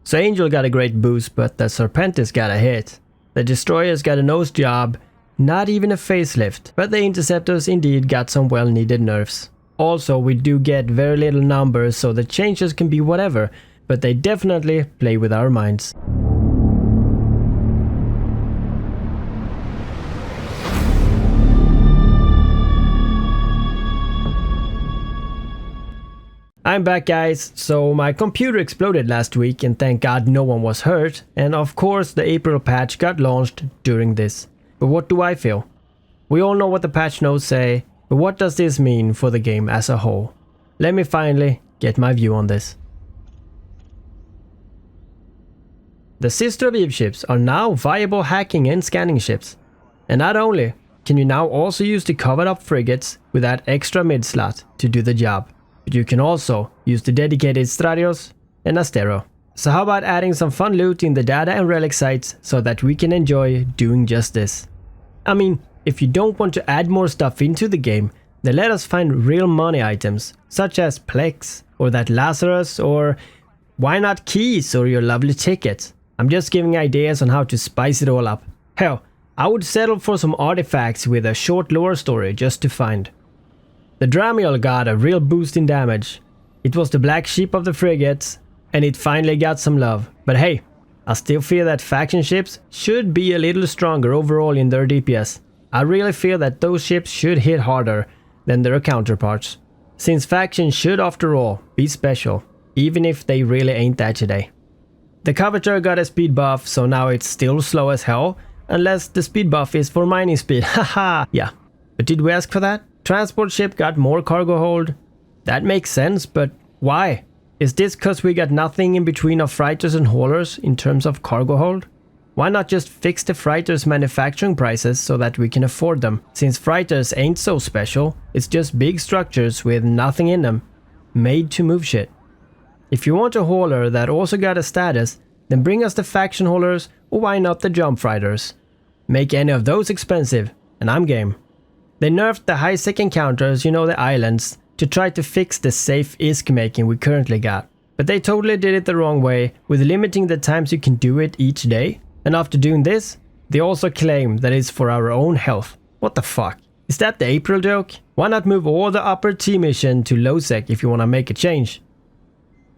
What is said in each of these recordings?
So Angel got a great boost, but the Serpentis got a hit. The Destroyers got a nose job, not even a facelift, but the Interceptors indeed got some well needed nerfs. Also, we do get very little numbers, so the changes can be whatever, but they definitely play with our minds. I'm back, guys. So my computer exploded last week and thank God no one was hurt, and of course the April patch got launched during this. But what do I feel? We all know what the patch notes say, but what does this mean for the game as a whole? Let me finally get my view on this. The Sister of Eve ships are now viable hacking and scanning ships. And not only can you now also use the covered up frigates with that extra mid slot to do the job, but you can also use the dedicated Stradios and Astero. So how about adding some fun loot in the data and relic sites so that we can enjoy doing just this? I mean, if you don't want to add more stuff into the game, then let us find real money items, such as Plex, or that Lazarus, or why not keys or your lovely tickets? I'm just giving ideas on how to spice it all up. Hell, I would settle for some artifacts with a short lore story just to find. The Dramiel got a real boost in damage. It was the black sheep of the frigates, and it finally got some love. But hey, I still feel that faction ships should be a little stronger overall in their DPS. I really feel that those ships should hit harder than their counterparts, since factions should after all be special, even if they really ain't that today. The Coveter got a speed buff, so now it's still slow as hell, unless the speed buff is for mining speed, haha, yeah. But did we ask for that? Transport ship got more cargo hold. That makes sense, but why? Is this cause we got nothing in between of freighters and haulers in terms of cargo hold? Why not just fix the freighters' manufacturing prices so that we can afford them? Since freighters ain't so special, it's just big structures with nothing in them, made to move shit. If you want a hauler that also got a status, then bring us the faction haulers, or why not the jump freighters? Make any of those expensive, and I'm game. They nerfed the high-sec encounters, you know, the islands, to try to fix the safe ISK making we currently got. But they totally did it the wrong way, with limiting the times you can do it each day. And after doing this, they also claim that it's for our own health. What the fuck? Is that the April joke? Why not move all the upper T mission to low sec if you want to make a change?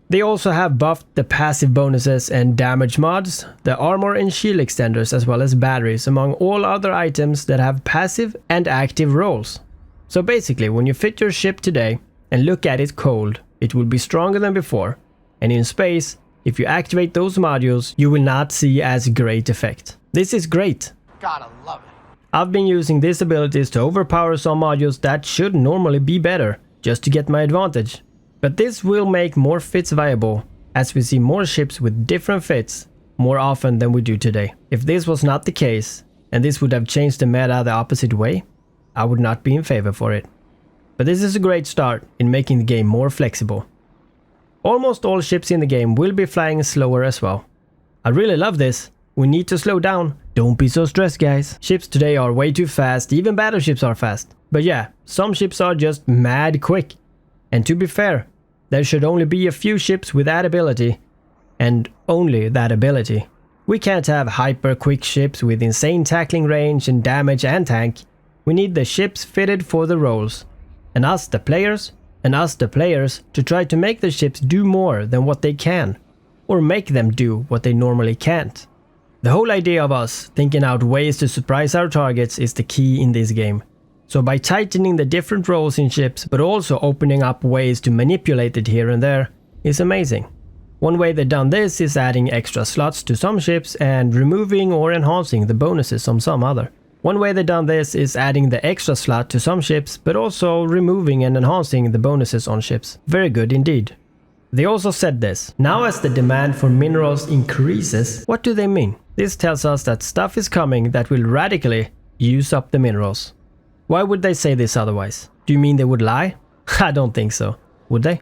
They also have buffed the passive bonuses and damage mods, the armor and shield extenders, as well as batteries, among all other items that have passive and active roles. So basically, when you fit your ship today and look at it cold, it will be stronger than before, and in space, if you activate those modules, you will not see as great effect. This is great. Gotta love it. I've been using these abilities to overpower some modules that should normally be better, just to get my advantage. But this will make more fits viable, as we see more ships with different fits more often than we do today. If this was not the case, and this would have changed the meta the opposite way, I would not be in favor for it. But this is a great start in making the game more flexible. Almost all ships in the game will be flying slower as well. I really love this. We need to slow down. Don't be so stressed, guys. Ships today are way too fast, even battleships are fast. But yeah, some ships are just mad quick. And to be fair, there should only be a few ships with that ability, and only that ability. We can't have hyper quick ships with insane tackling range and damage and tank. We need the ships fitted for the roles, and us the players to try to make the ships do more than what they can, or make them do what they normally can't. The whole idea of us thinking out ways to surprise our targets is the key in this game. So by tightening the different roles in ships, but also opening up ways to manipulate it here and there, is amazing. One way they've done this is adding extra slots to some ships and removing or enhancing the bonuses on some other. One way they've done this is adding the extra slot to some ships, but also removing and enhancing the bonuses on ships. Very good indeed. They also said this: now as the demand for minerals increases, what do they mean? This tells us that stuff is coming that will radically use up the minerals. Why would they say this otherwise? Do you mean they would lie? I don't think so. Would they?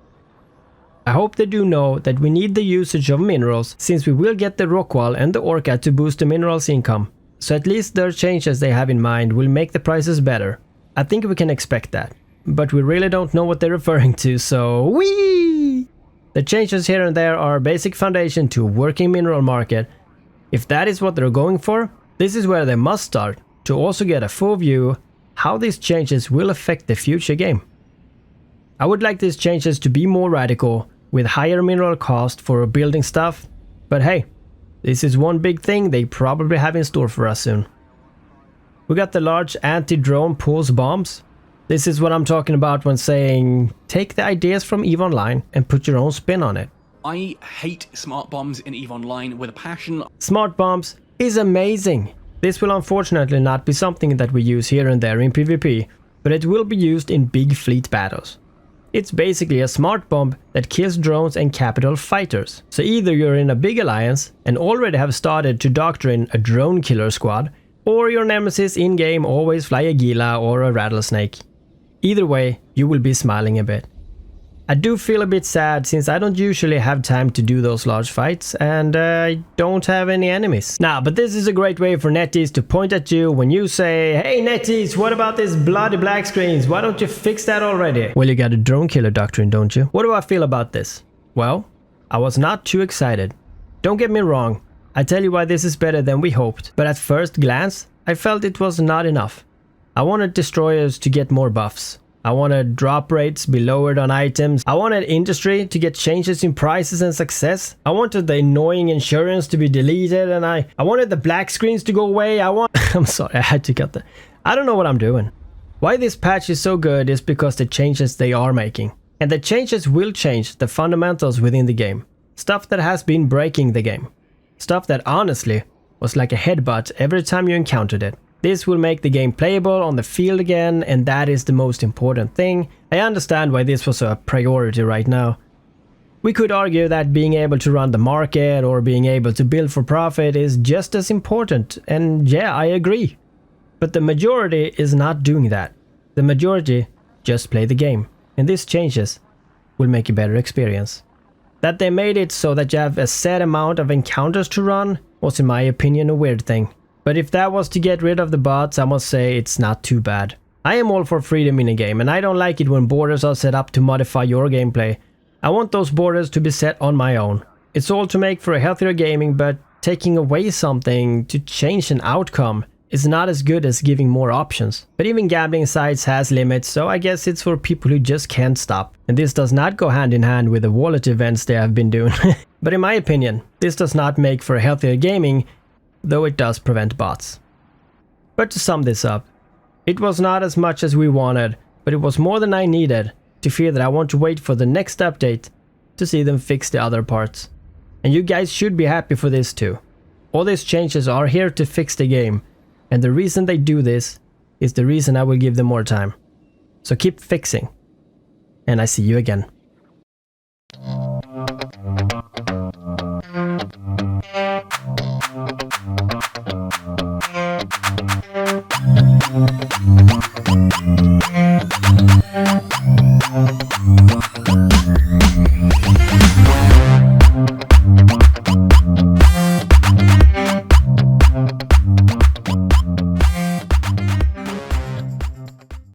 I hope they do know that we need the usage of minerals, since we will get the Rockwall and the Orca to boost the minerals income. So at least their changes they have in mind will make the prices better. I think we can expect that. But we really don't know what they're referring to, so whee! The changes here and there are a basic foundation to a working mineral market. If that is what they're going for, this is where they must start to also get a full view how these changes will affect the future game. I would like these changes to be more radical, with higher mineral cost for building stuff, but hey, this is one big thing they probably have in store for us soon. We got the large anti-drone pulse bombs. This is what I'm talking about when saying take the ideas from EVE Online and put your own spin on it. I hate smart bombs in EVE Online with a passion. Smart bombs is amazing. This will unfortunately not be something that we use here and there in PvP, but it will be used in big fleet battles. It's basically a smart bomb that kills drones and capital fighters. So either you're in a big alliance and already have started to doctrine a drone killer squad, or your nemesis in-game always fly a Gila or a rattlesnake. Either way, you will be smiling a bit. I do feel a bit sad since I don't usually have time to do those large fights and I don't have any enemies. Nah, but this is a great way for netties to point at you when you say, "Hey netties, what about this bloody black screens? Why don't you fix that already?" Well, you got a drone killer doctrine, don't you? What do I feel about this? Well, I was not too excited. Don't get me wrong, I tell you why this is better than we hoped, but at first glance, I felt it was not enough. I wanted destroyers to get more buffs. I wanted drop rates be lowered on items. I wanted industry to get changes in prices and success. I wanted the annoying insurance to be deleted, and I wanted the black screens to go away. I'm sorry, I had to cut that. I don't know what I'm doing. Why this patch is so good is because the changes they are making. And the changes will change the fundamentals within the game. Stuff that has been breaking the game. Stuff that honestly was like a headbutt every time you encountered it. This will make the game playable on the field again, and that is the most important thing. I understand why this was a priority right now. We could argue that being able to run the market or being able to build for profit is just as important, and yeah, I agree. But the majority is not doing that. The majority just play the game, and these changes will make a better experience. That they made it so that you have a set amount of encounters to run was in my opinion a weird thing. But if that was to get rid of the bots, I must say it's not too bad. I am all for freedom in a game, and I don't like it when borders are set up to modify your gameplay. I want those borders to be set on my own. It's all to make for a healthier gaming, but taking away something to change an outcome is not as good as giving more options. But even gambling sites has limits, so I guess it's for people who just can't stop. And this does not go hand in hand with the wallet events they have been doing. But in my opinion, this does not make for a healthier gaming, though it does prevent bots. But to sum this up, it was not as much as we wanted, but it was more than I needed to feel that I want to wait for the next update to see them fix the other parts. And you guys should be happy for this too. All these changes are here to fix the game, and the reason they do this is the reason I will give them more time. So keep fixing, and I see you again.